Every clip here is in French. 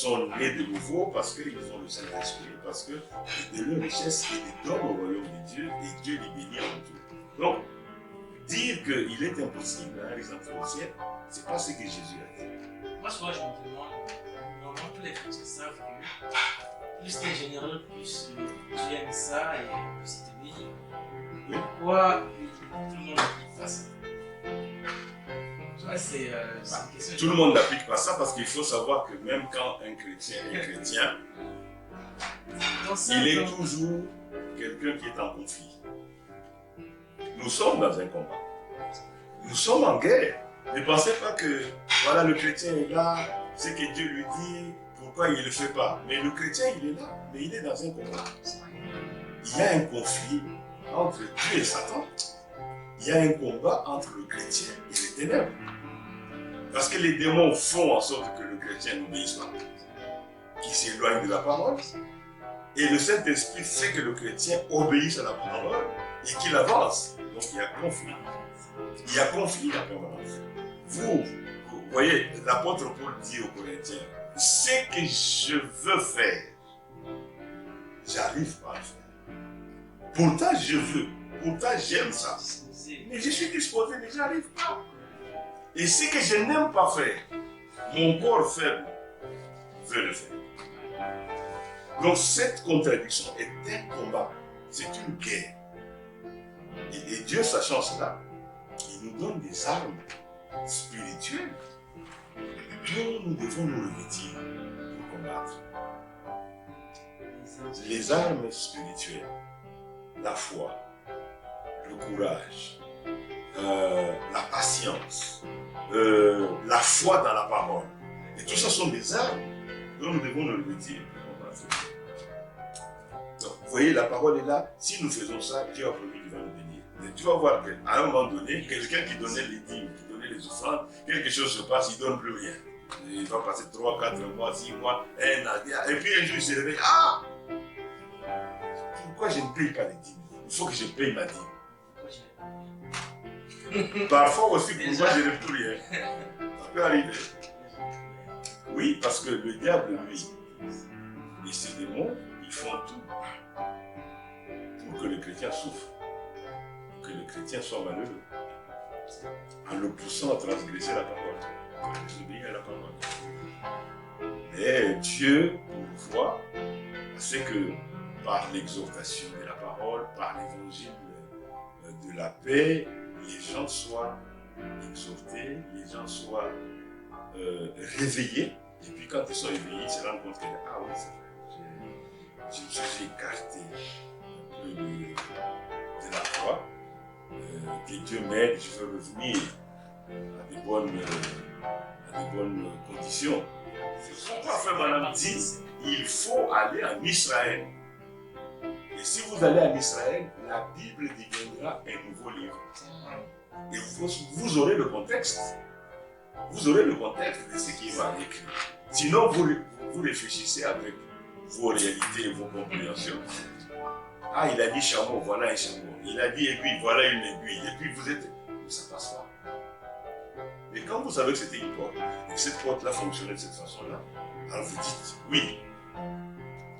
sont nés de nouveau parce qu'ils ont le Saint-Esprit, parce que de leur richesse, ils les donnent au royaume de Dieu et Dieu les bénit en tout. Donc, dire qu'il est impossible à les enfants au ciel, c'est pas ce que Jésus a dit. Moi, souvent, je me demande, normalement, tous les chrétiens savent que plus t'es généreux, plus tu aimes ça et plus il te bénit. Oui. Pourquoi tout le monde n'applique pas ça? Tu vois, c'est une question. Tout le monde n'applique pas ça parce qu'il faut savoir que même quand un chrétien est chrétien, il est toujours quelqu'un qui est en conflit. Nous sommes dans un combat. Nous sommes en guerre. Ne pensez pas que voilà, le chrétien est là, ce que Dieu lui dit, pourquoi il ne le fait pas. Mais le chrétien, il est là, mais il est dans un combat. Il y a un conflit entre Dieu et Satan. Il y a un combat entre le chrétien et les ténèbres. Parce que les démons font en sorte que le chrétien n'obéisse pas, qu'il s'éloigne de la parole. Et le Saint-Esprit fait que le chrétien obéisse à la parole et qu'il avance. Donc il y a conflit. Il y a conflit en permanence. Vous voyez, l'apôtre Paul dit aux Corinthiens, ce que je veux faire, j'arrive pas à le faire. Pourtant je veux, pourtant j'aime ça. Mais je suis disposé, mais j'arrive pas. Et ce que je n'aime pas faire, mon corps faible veut le faire. Donc cette contradiction est un combat, c'est une guerre. Et Dieu, sachant cela, il nous donne des armes spirituelles dont nous devons nous revêtir pour combattre. Les armes spirituelles, la foi, le courage, la patience, la foi dans la parole. Et tout ça sont des armes dont nous devons nous revêtir pour combattre. Donc, vous voyez, la parole est là. Si nous faisons ça, Dieu a promis qu'il va nous bénir. Mais tu vas voir qu'à un moment donné, quelqu'un qui donnait les dîmes, qui donnait les offrandes, quelque chose se passe, il ne donne plus rien. Il va passer 3, 4 mois, 6 mois, un an. Et puis un jour, il se réveille. Ah! Pourquoi je ne paye pas les dîmes? Il faut que je paye ma dîme. Parfois aussi, pourquoi je n'ai plus rien? Ça peut arriver. Oui, parce que le diable, lui, et ses démons, ils font tout pour que le chrétien souffre, que le chrétien soit malheureux, en le poussant à transgresser la parole, à désobéir à la parole. Mais Dieu pourvoit à ce que par l'exhortation de la parole, par l'évangile de la paix, les gens soient exhortés, les gens soient réveillés. Et puis quand ils sont réveillés, ils se rendent compte que ah oui, c'est vrai, je me suis écarté un peu de la foi. Que Dieu m'aide, je veux revenir à des bonnes conditions. C'est pourquoi Frère Branham dit il faut aller en Israël. Et si vous allez en Israël, la Bible deviendra un nouveau livre. Et vous aurez le contexte. Vous aurez le contexte de ce qui va écrit. Sinon, vous réfléchissez avec vos réalités et vos compréhensions. Ah, il a dit chameau, voilà un chameau. Il a dit aiguille, voilà une aiguille. Et puis vous êtes... Mais ça passe pas. Mais quand vous savez que c'était une porte, et que cette porte-là fonctionnait de cette façon-là, alors vous dites, oui,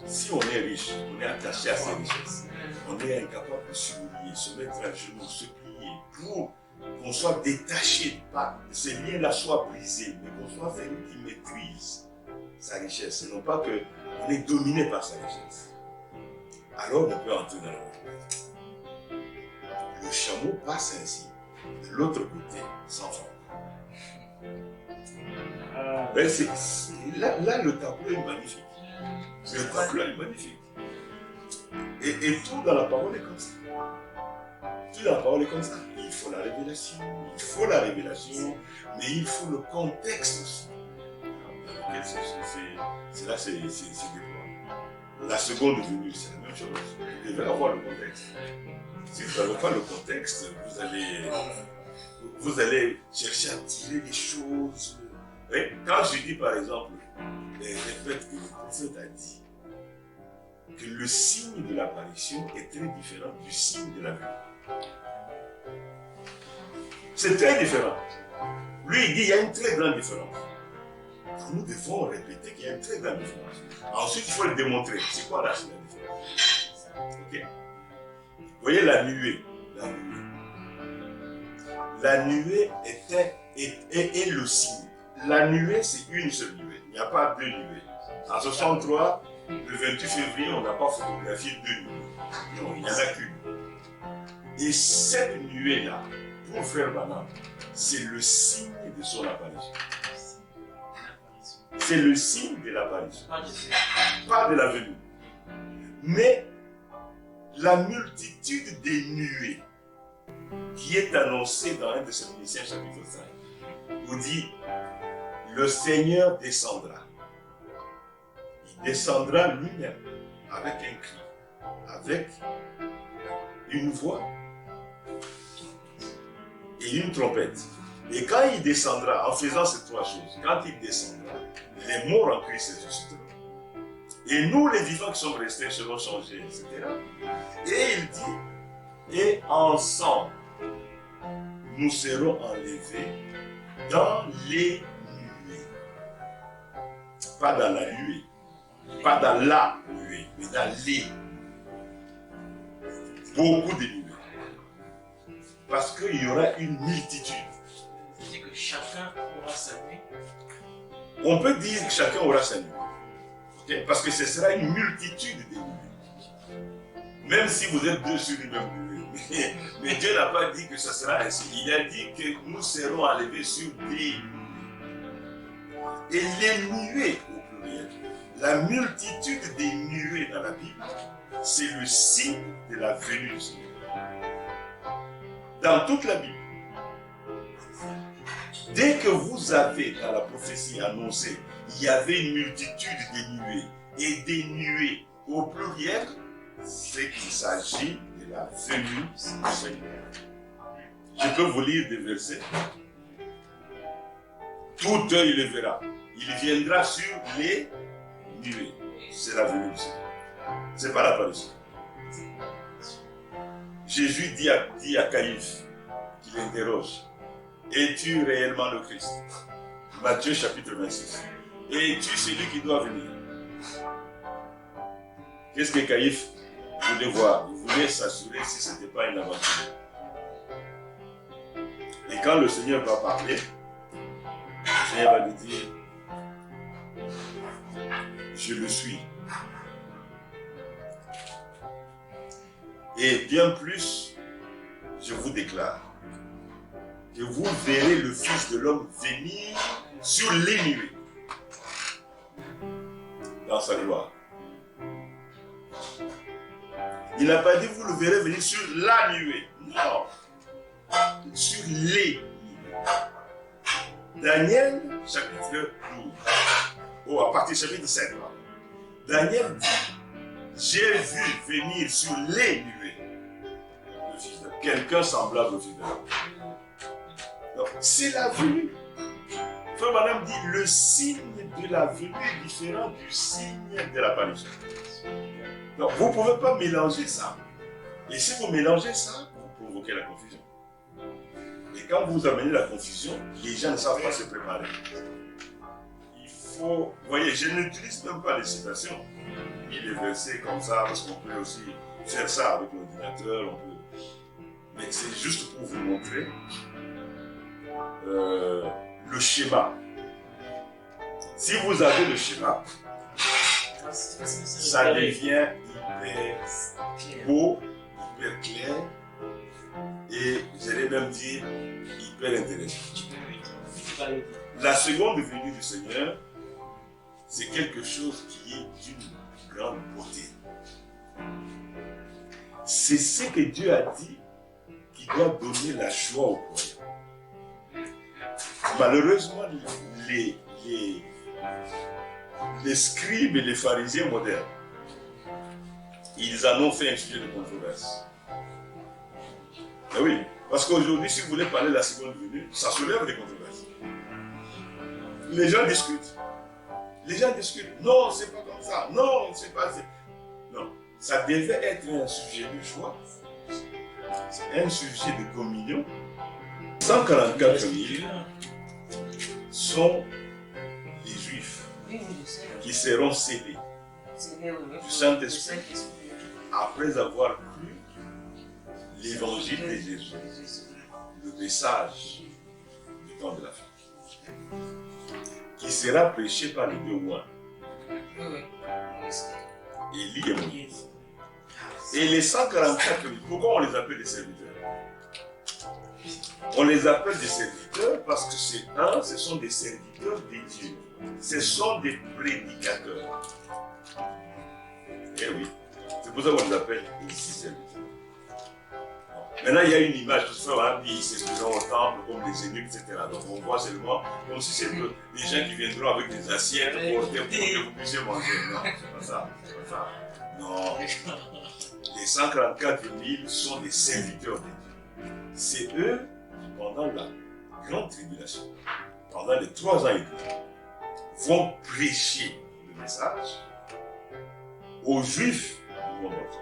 si on est riche, on est attaché à ces richesses, on est incapable de s'humilier, se mettre à genoux, se plier, pour qu'on soit détaché, pas que ces liens-là soient brisés, mais qu'on soit celui qui maîtrise sa richesse, et non pas qu'on est dominé par sa richesse. Alors on peut entrer dans la retraite. Le chameau passe ainsi, de l'autre côté, sans fin. Là, le tableau est magnifique. Le tableau est magnifique. Et tout dans la parole est comme ça. Tout dans la parole est comme ça. Il faut la révélation, mais il faut le contexte aussi. C'est là, c'est déployé. La seconde venue, c'est la même chose. Vous devez avoir le contexte. Si vous n'avez pas le contexte, vous allez chercher à tirer des choses. Et quand je dis par exemple, répète que le prophète a dit que le signe de l'apparition est très différent du signe de la vue. C'est très différent. Lui, il dit qu'il y a une très grande différence. nous devons répéter qu'il y a une très grande différence. Ensuite, il faut le démontrer. C'est quoi la différence? Ok. Vous voyez la nuée. La nuée est le signe. La nuée, c'est une seule nuée. Il n'y a pas deux nuées. En 63, le 28 février, on n'a pas photographié deux nuées. Non, il n'y en a qu'une. Et cette nuée-là, pour Frère Branham, c'est le signe de son apparition. C'est le signe de l'apparition. Pas de la venue. Mais la multitude des nuées qui est annoncée dans 1 Thessaloniciens chapitre 5, vous dit, le Seigneur descendra. Il descendra lui-même avec un cri, avec une voix et une trompette. Et quand il descendra, en faisant ces trois choses, quand il descendra, les morts en Christ ressusciteront. Et nous, les vivants qui sommes restés, seront changés, etc. Et il dit, et ensemble, nous serons enlevés dans les nuées. Pas dans la nuée, pas dans la nuée, mais dans les. Beaucoup de nuées. Parce qu'il y aura une multitude. C'est-à-dire que chacun aura sa nuit. On peut dire que chacun aura sa nuit. Okay? Parce que ce sera une multitude de nuées. Même si vous êtes deux sur une même nuée. Mais Dieu n'a pas dit que ce sera ainsi. Il a dit que nous serons enlevés sur des nuées. Et les nuées, au pluriel, la multitude des nuées dans la Bible, c'est le signe de la venue du Seigneur. Dans toute la Bible, dès que vous avez dans la prophétie annoncé, il y avait une multitude de nuées, et des nuées au pluriel, c'est qu'il s'agit de la venue du Seigneur. Je peux vous lire des versets. Tout œil le verra. Il viendra sur les nuées. C'est la venue du Seigneur. Ce n'est pas l'apparition. Jésus dit à Caïphe, qui l'interroge, es-tu réellement le Christ? Matthieu chapitre 26. Es-tu celui qui doit venir? Qu'est-ce que Caïphe voulait voir? Il voulait s'assurer si ce n'était pas une aventure. Et quand le Seigneur va parler, le Seigneur va lui dire, je le suis. Et bien plus, je vous déclare que vous verrez le Fils de l'homme venir sur les nuées dans sa gloire. Il n'a pas dit vous le verrez venir sur la nuée. Non. Sur les nuées. Daniel, chapitre 12. Oh, à partir du chapitre 7. Daniel dit, j'ai vu venir sur les nuées le Fils de l'homme. Quelqu'un semblable au Fils de l'homme. Donc, c'est la venue. Frère Madame dit, le signe de la venue est différent du signe de l'apparition. Donc, vous ne pouvez pas mélanger ça. Et si vous mélangez ça, vous provoquez la confusion. Et quand vous amenez la confusion, les gens ne savent pas se préparer. Il faut... Vous voyez, je n'utilise même pas les citations, ni les versets comme ça, parce qu'on peut aussi faire ça avec l'ordinateur. Mais c'est juste pour vous montrer le schéma. Si vous avez le schéma, ça devient hyper beau, hyper clair et j'allais même dire hyper intéressant. La seconde venue du Seigneur, c'est quelque chose qui est d'une grande beauté. C'est ce que Dieu a dit qui doit donner la joie au croyants. Malheureusement, les scribes et les pharisiens modernes, ils en ont fait un sujet de controverse. Mais oui, parce qu'aujourd'hui, si vous voulez parler de la seconde venue, ça soulève des controverses. Les gens discutent. Les gens discutent. Non, c'est pas comme ça. Non, c'est pas ça. Non, ça devait être un sujet de joie, un sujet de communion. 144 000 sont les Juifs. Oui, oui, je sais. qui seront scellés du Saint-Esprit après avoir cru l'évangile de Jésus, le message du temps de la fin, qui sera prêché par les deux mois, Élie et Moïse. Et les 144 000, pourquoi on les appelle des serviteurs? On les appelle des serviteurs parce que ce sont des serviteurs de Dieu. Ce sont des prédicateurs. Eh oui, c'est pour ça qu'on les appelle aussi serviteurs. Maintenant, il y a une image, tout ça, ils s'exprimeront au temple comme les eunuques, etc. Donc on voit seulement comme si c'était des gens qui viendront avec des assiettes pour que vous puissiez manger. Non, c'est pas ça. C'est pas ça. Non. Les 144 000 sont des serviteurs de Dieu. C'est eux qui, pendant la grande tribulation, pendant les 3 ans et demi, vont prêcher le message aux Juifs du monde entier.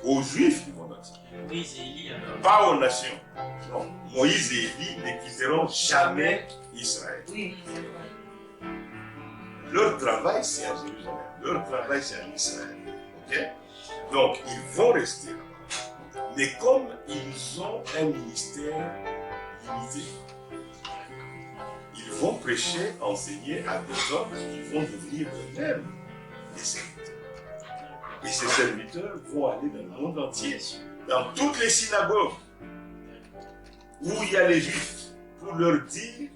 Aux Juifs du monde entier. Moïse et Élie alors. Pas aux nations. Non. Moïse et Élie ne quitteront jamais Israël. Oui. Leur travail, c'est à Jérusalem. Leur travail, c'est en Israël. Ok? Donc, ils vont rester là-bas. Mais comme ils ont un ministère limité, ils vont prêcher, enseigner à des hommes qui vont devenir eux-mêmes des serviteurs. Et ces serviteurs vont aller dans le monde entier, dans toutes les synagogues où il y a les Juifs, pour leur dire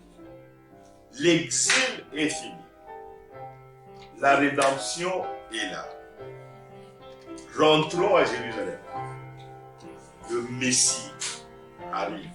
l'exil est fini. La rédemption est là. Rentrons à Jérusalem. Le Messie arrive.